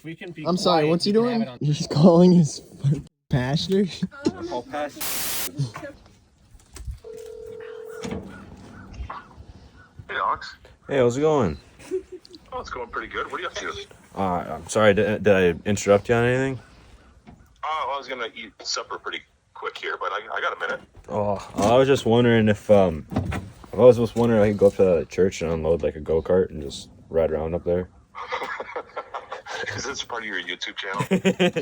we can be I'm sorry, quiet, what's he we can doing? have it on- He's calling his pastor. I'll pass. Hey, Alex. Hey, how's it going? Oh, it's going pretty good. What are you up to? I'm sorry, did I interrupt you on anything? Oh, I was gonna eat supper pretty quick here, but I got a minute. Oh, I was just wondering if I was just wondering if I could go up to the church and unload like a go-kart and just ride around up there. Is this part of your YouTube channel?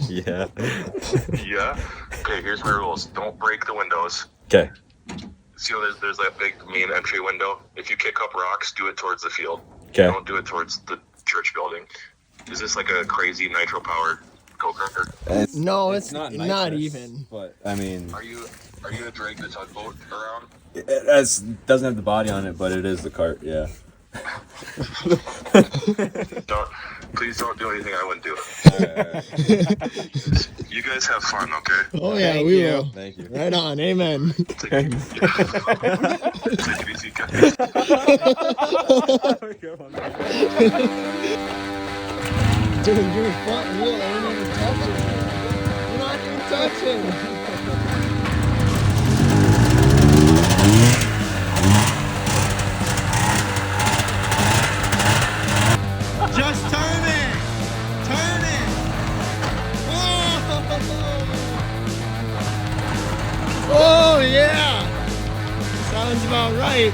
Yeah. Yeah? Okay, here's my rules. Don't break the windows. Okay. See, there's that big main entry window. If you kick up rocks, do it towards the field. Okay. Don't do it towards the church building. Is this like a crazy nitro-powered go-kart? No, it's not not even. But I mean, Are you gonna drag the tugboat around? it doesn't have the body on it, but it is the cart. Yeah. Please don't do anything I wouldn't do. All right. You guys have fun, okay? Oh yeah, we will. Thank you. Right on, amen. Take it easy, guys. Dude, you're front wheel, I ain't even touching. You're not even touching. Just turn it! Turn it! Oh yeah! Sounds about right.